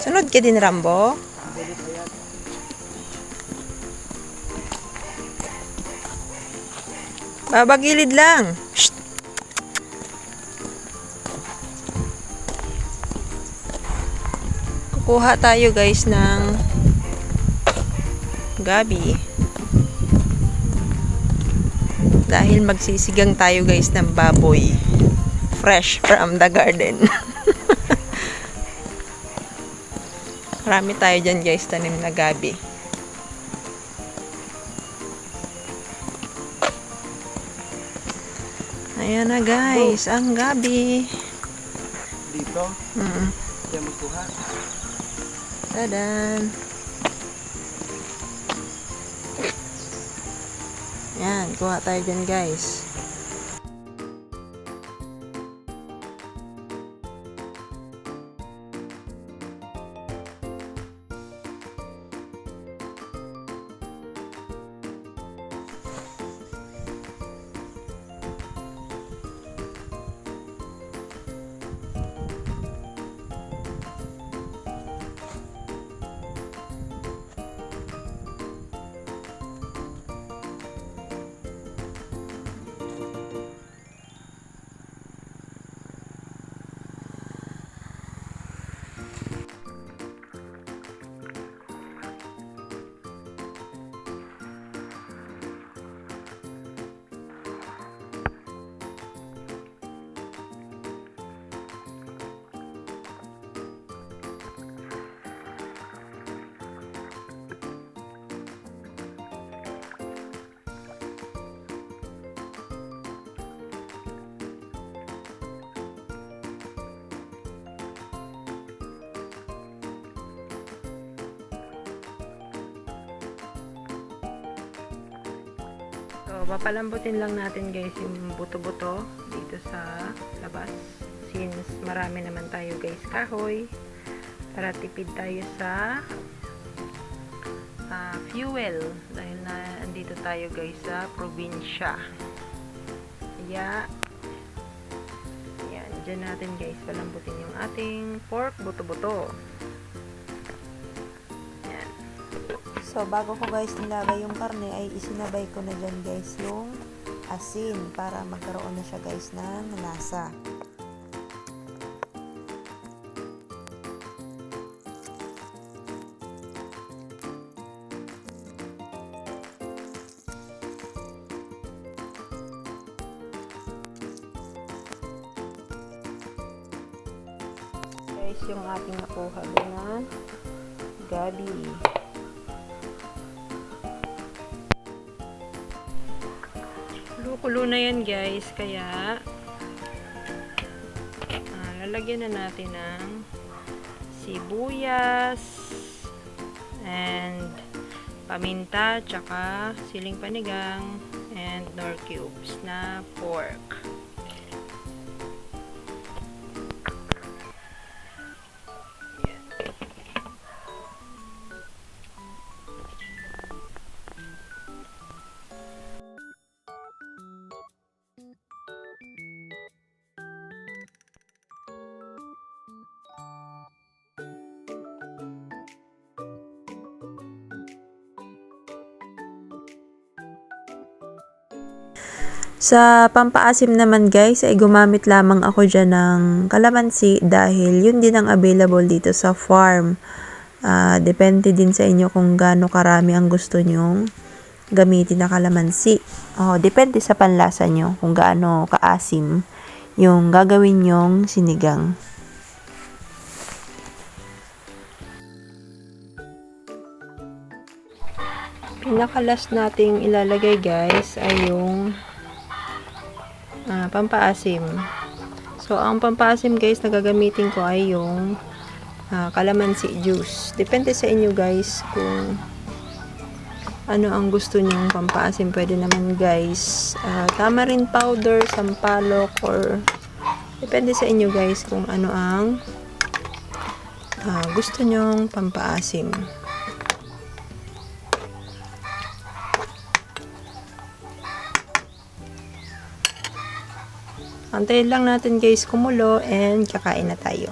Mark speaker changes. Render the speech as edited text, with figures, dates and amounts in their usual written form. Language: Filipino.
Speaker 1: Sunod ka din, Rambo. Babagilid lang. Shh. Kukuha tayo guys ng gabi. Dahil magsisigang tayo guys ng baboy. Fresh from the garden. Marami tayo dyan guys, tanim na gabi. Ayan na guys, ang gabi.
Speaker 2: Dito? Kaya magkuha.
Speaker 1: Tadan. Yan, kuha tayo dyan guys. So, papalambutin lang natin guys yung buto-buto dito sa labas. Since marami naman tayo guys kahoy. Para tipid tayo sa fuel. Dahil na andito tayo guys sa probinsya. Kaya, yan. Dyan natin guys palambutin yung ating pork buto-buto. So, bago ko guys nilagay yung karne, ay isinabay ko na dyan guys yung asin para magkaroon na siya guys ng lasa. Guys, yung ating nakuha na gabi. Kulo na yan guys, kaya lalagyan na natin ng sibuyas and paminta, tsaka siling panigang and nor cubes na pork. Sa pampaasim naman guys, ay gumamit lamang ako dyan ng kalamansi dahil yun din ang available dito sa farm. Depende din sa inyo kung gaano karami ang gusto nyong gamitin na kalamansi. Depende sa panlasa nyo kung gaano kaasim yung gagawin nyong sinigang. Pinakalas nating ilalagay guys ay yung pampaasim. So, ang pampaasim guys na gagamitin ko ay yung calamansi juice. Depende sa inyo guys kung ano ang gusto nyong pampaasim. Pwede naman guys tamarind powder, sampalok, or depende sa inyo guys kung ano ang gusto nyong pampaasim. Antayin lang natin guys kumulo and kakain na tayo.